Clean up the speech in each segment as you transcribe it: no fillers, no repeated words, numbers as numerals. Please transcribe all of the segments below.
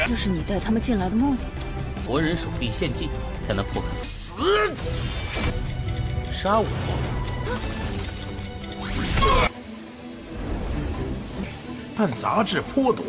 就是你带他们进来的目的。佛人手臂献祭，才能破开。死！杀我！但杂质颇多，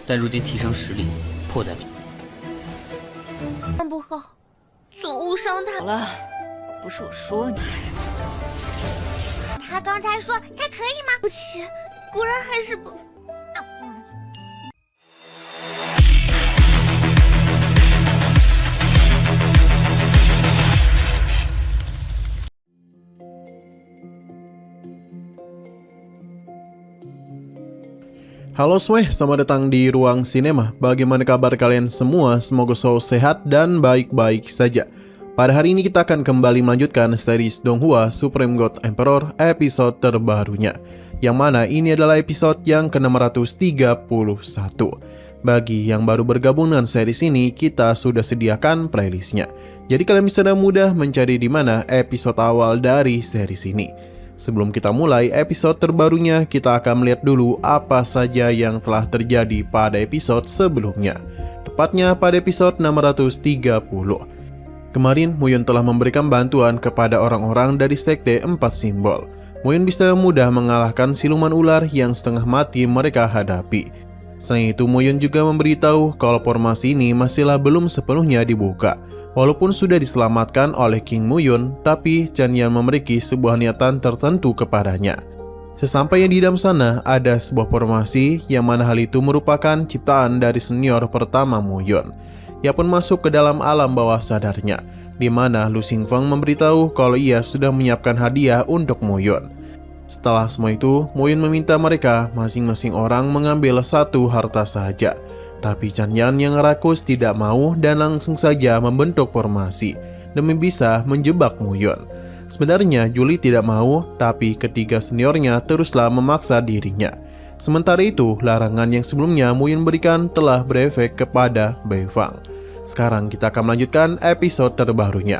但如今提升实力，迫在眉。不好，总误伤他。好了，不是我说你。他刚才说他可以吗？对不起，果然还是不。Halo semuanya, selamat datang di Ruang Sinema. Bagaimana kabar kalian semua? Semoga selalu sehat dan baik-baik saja. Pada hari ini kita akan kembali melanjutkan series Donghua Supreme God Emperor episode terbarunya, yang mana ini adalah episode yang ke-631. Bagi yang baru bergabung dengan series ini, kita sudah sediakan playlistnya. Jadi kalian bisa dengan mudah mencari di mana episode awal dari series ini. Sebelum kita mulai episode terbarunya, kita akan melihat dulu apa saja yang telah terjadi pada episode sebelumnya. Tepatnya pada episode 630. Kemarin, Muyun telah memberikan bantuan kepada orang-orang dari sekte 4 simbol. Muyun bisa mudah mengalahkan siluman ular yang setengah mati mereka hadapi. Selain itu, Muyun juga memberitahu kalau formasi ini masihlah belum sepenuhnya dibuka. Walaupun sudah diselamatkan oleh King Muyun, tapi Chen Yan memiliki sebuah niatan tertentu kepadanya. Sesampainya di dalam sana, ada sebuah formasi yang mana hal itu merupakan ciptaan dari senior pertama Muyun. Ia pun masuk ke dalam alam bawah sadarnya, di mana Lu Xingfeng memberitahu kalau ia sudah menyiapkan hadiah untuk Muyun. Setelah semua itu, Muyun meminta mereka masing-masing orang mengambil satu harta saja. Tapi Chen Yan yang rakus tidak mau dan langsung saja membentuk formasi demi bisa menjebak Muyun. Sebenarnya Julie tidak mau, tapi ketiga seniornya teruslah memaksa dirinya. Sementara itu, larangan yang sebelumnya Muyun berikan telah berefek kepada Beifang. Sekarang kita akan melanjutkan episode terbarunya.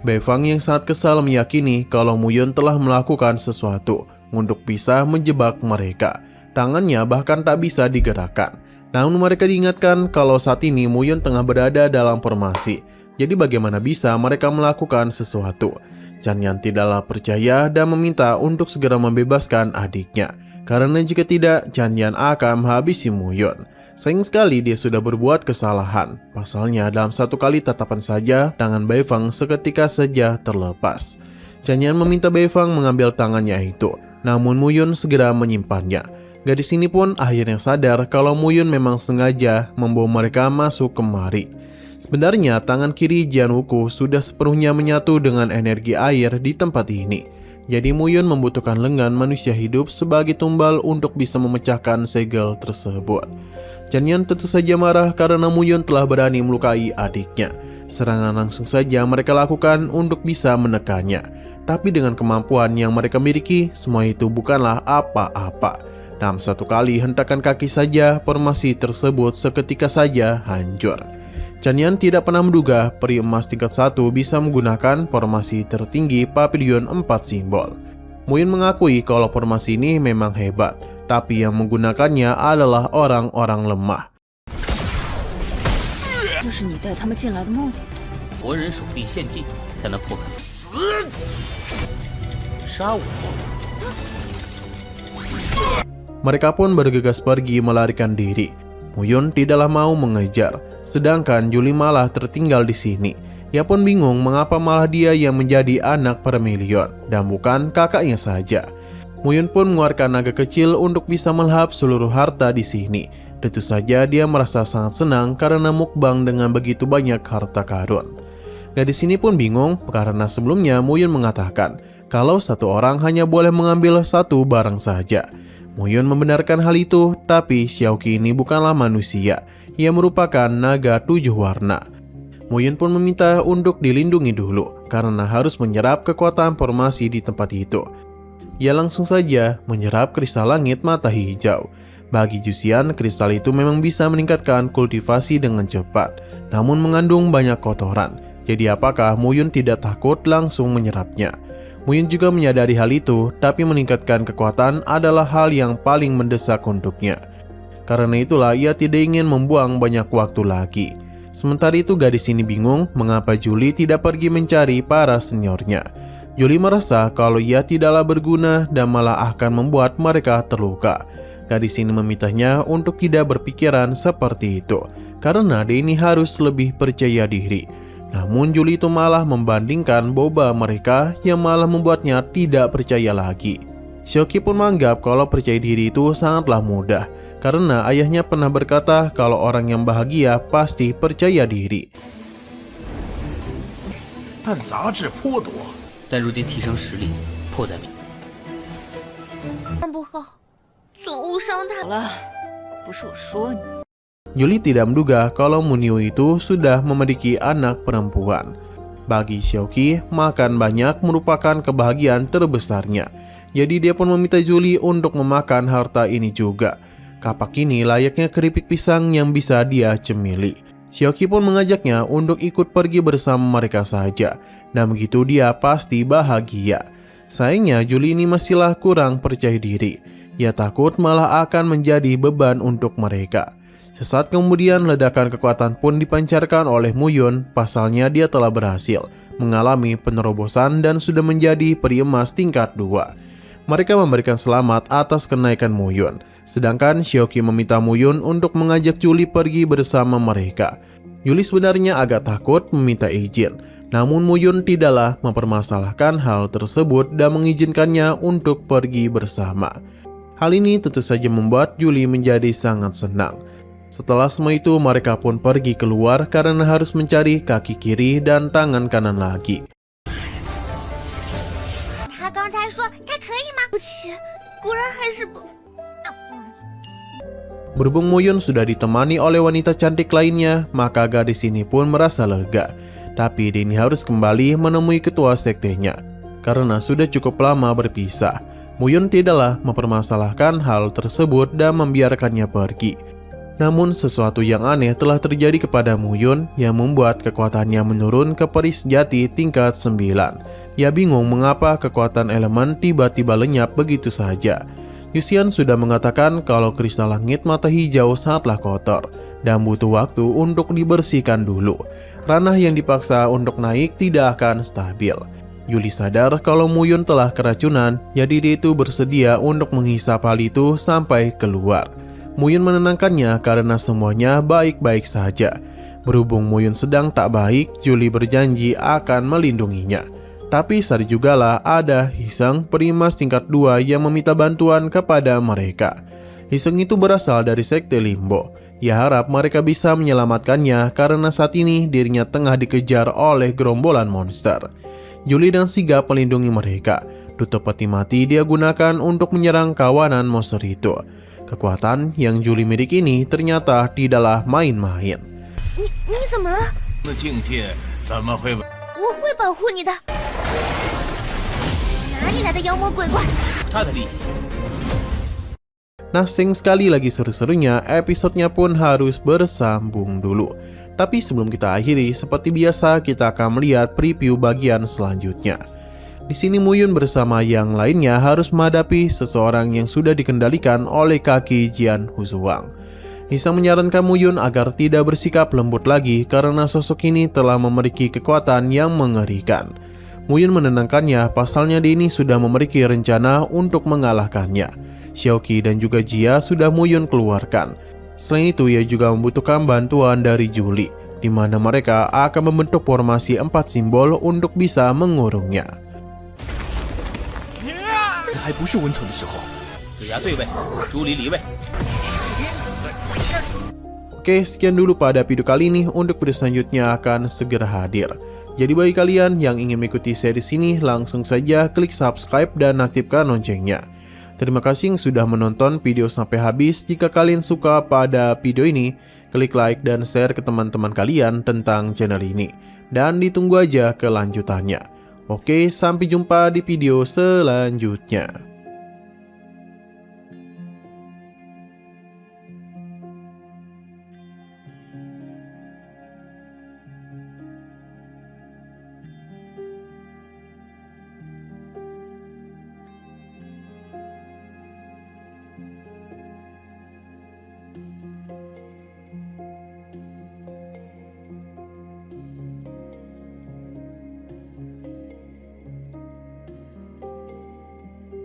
Beifang yang sangat kesal meyakini kalau Muyun telah melakukan sesuatu untuk bisa menjebak mereka. Tangannya bahkan tak bisa digerakkan. Namun mereka diingatkan kalau saat ini Muyun tengah berada dalam formasi. Jadi bagaimana bisa mereka melakukan sesuatu? Chen Yan tidaklah percaya dan meminta untuk segera membebaskan adiknya. Karena jika tidak, Chen Yan akan menghabisi Muyun. Sayang sekali dia sudah berbuat kesalahan. Pasalnya dalam satu kali tatapan saja, tangan Beifang seketika saja terlepas. Chen Yan meminta Beifang mengambil tangannya itu. Namun Muyun segera menyimpannya. Gadis ini pun akhirnya sadar kalau Muyun memang sengaja membawa mereka masuk kemari. Sebenarnya tangan kiri Jian Wuku sudah sepenuhnya menyatu dengan energi air di tempat ini. Jadi Muyun membutuhkan lengan manusia hidup sebagai tumbal untuk bisa memecahkan segel tersebut. Chen Yan tentu saja marah karena Muyun telah berani melukai adiknya. Serangan langsung saja mereka lakukan untuk bisa menekannya. Tapi dengan kemampuan yang mereka miliki, semua itu bukanlah apa-apa. Dalam satu kali hentakan kaki saja, formasi tersebut seketika saja hancur. Chen Yan tidak pernah menduga peri emas tingkat 1 bisa menggunakan formasi tertinggi Pavilion 4 simbol. Muyun mengakui kalau formasi ini memang hebat, tapi yang menggunakannya adalah orang-orang lemah. 就是你带他们进来的目的。佛人手臂献祭，才能破开。死！杀我！ Mereka pun bergegas pergi melarikan diri. Muyun tidaklah mau mengejar, sedangkan Julie malah tertinggal di sini. Ia pun bingung mengapa malah dia yang menjadi anak permilion dan bukan kakaknya saja. Muyun pun mengeluarkan naga kecil untuk bisa melahap seluruh harta di sini. Tentu saja dia merasa sangat senang karena mukbang dengan begitu banyak harta karun. Gadis ini pun bingung karena sebelumnya Muyun mengatakan kalau satu orang hanya boleh mengambil satu barang saja. Muyun membenarkan hal itu, tapi Xiaoqi ini bukanlah manusia. Ia merupakan naga 7 warna. Muyun pun meminta untuk dilindungi dulu, karena harus menyerap kekuatan formasi di tempat itu. Ia langsung saja menyerap kristal langit mata hijau. Bagi Jusian, kristal itu memang bisa meningkatkan kultivasi dengan cepat, namun mengandung banyak kotoran. Jadi apakah Muyun tidak takut langsung menyerapnya? Muyun juga menyadari hal itu, tapi meningkatkan kekuatan adalah hal yang paling mendesak untuknya. Karena itulah ia tidak ingin membuang banyak waktu lagi. Sementara itu gadis ini bingung mengapa Julie tidak pergi mencari para seniornya. Julie merasa kalau ia tidaklah berguna dan malah akan membuat mereka terluka. Gadis ini memintanya untuk tidak berpikiran seperti itu, karena dia ini harus lebih percaya diri. Namun Julie itu malah membandingkan boba mereka yang malah membuatnya tidak percaya lagi. Xiaoqi pun menganggap kalau percaya diri itu sangatlah mudah, karena ayahnya pernah berkata kalau orang yang bahagia pasti percaya diri. 但杂质颇多， 但如今提升实力迫在眉。 不好，总误伤他。好了，不是我说你。 Julie tidak menduga kalau Munyu itu sudah memiliki anak perempuan. Bagi Xiaoqi, makan banyak merupakan kebahagiaan terbesarnya. Jadi dia pun meminta Julie untuk memakan harta ini juga. Kapak ini layaknya keripik pisang yang bisa dia cemili. Xiaoqi pun mengajaknya untuk ikut pergi bersama mereka saja. Dan begitu dia pasti bahagia. Sayangnya Julie ini masihlah kurang percaya diri. Ia takut malah akan menjadi beban untuk mereka. Sesaat kemudian ledakan kekuatan pun dipancarkan oleh Muyun. Pasalnya dia telah berhasil mengalami penerobosan dan sudah menjadi peri emas tingkat 2. Mereka memberikan selamat atas kenaikan Muyun. Sedangkan Xiaoqi meminta Muyun untuk mengajak Julie pergi bersama mereka. Julie sebenarnya agak takut meminta izin. Namun Muyun tidaklah mempermasalahkan hal tersebut dan mengizinkannya untuk pergi bersama. Hal ini tentu saja membuat Julie menjadi sangat senang. Setelah semua itu mereka pun pergi keluar karena harus mencari kaki kiri dan tangan kanan lagi. 他刚才说他可以吗？不起，果然还是不。 Berhubung Muyun sudah ditemani oleh wanita cantik lainnya, maka gadis ini pun merasa lega. Tapi dia ini harus kembali menemui ketua sektenya, karena sudah cukup lama berpisah. Muyun tidaklah mempermasalahkan hal tersebut dan membiarkannya pergi. Namun sesuatu yang aneh telah terjadi kepada Muyun yang membuat kekuatannya menurun ke peri sejati tingkat 9. Ia bingung mengapa kekuatan elemen tiba-tiba lenyap begitu saja. Yuxian sudah mengatakan kalau kristal langit mata hijau sangatlah kotor dan butuh waktu untuk dibersihkan dulu. Ranah yang dipaksa untuk naik tidak akan stabil. Julie sadar kalau Muyun telah keracunan, jadi dia itu bersedia untuk menghisap hal itu sampai keluar. Muyun menenangkannya karena semuanya baik-baik saja. Berhubung Muyun sedang tak baik, Julie berjanji akan melindunginya. Tapi saat jugalah ada Hiseng peri emas tingkat 2 yang meminta bantuan kepada mereka. Hiseng itu berasal dari sekte Limbo. Ia harap mereka bisa menyelamatkannya karena saat ini dirinya tengah dikejar oleh gerombolan monster. Julie dan sigap melindungi mereka. Tutup peti mati dia gunakan untuk menyerang kawanan monster itu. Kekuatan yang Julie miliki ini ternyata tidaklah main-main. 你怎么了？的境界怎么会？我会保护你的。哪里来的妖魔鬼怪？他的力气。 Nah, sekali lagi seru-serunya, episodenya pun harus bersambung dulu. Tapi sebelum kita akhiri, seperti biasa kita akan melihat preview bagian selanjutnya. Di sini Muyun bersama yang lainnya harus menghadapi seseorang yang sudah dikendalikan oleh kaki Jian Huzuang. Hiseng menyarankan Muyun agar tidak bersikap lembut lagi karena sosok ini telah memiliki kekuatan yang mengerikan. Muyun menenangkannya, pasalnya dia ini sudah memiliki rencana untuk mengalahkannya. Xiaoqi dan juga Jia sudah Muyun keluarkan. Selain itu, ia juga membutuhkan bantuan dari Julie, di mana mereka akan membentuk formasi 4 simbol untuk bisa mengurungnya. 这还不是温存的时候。子牙对位，朱莉离位。 Oke, sekian dulu pada video kali ini. Untuk video selanjutnya akan segera hadir. Jadi bagi kalian yang ingin mengikuti series ini, langsung saja klik subscribe dan aktifkan loncengnya. Terima kasih yang sudah menonton video sampai habis. Jika kalian suka pada video ini, klik like dan share ke teman-teman kalian tentang channel ini. Dan ditunggu aja kelanjutannya. Oke, sampai jumpa di video selanjutnya.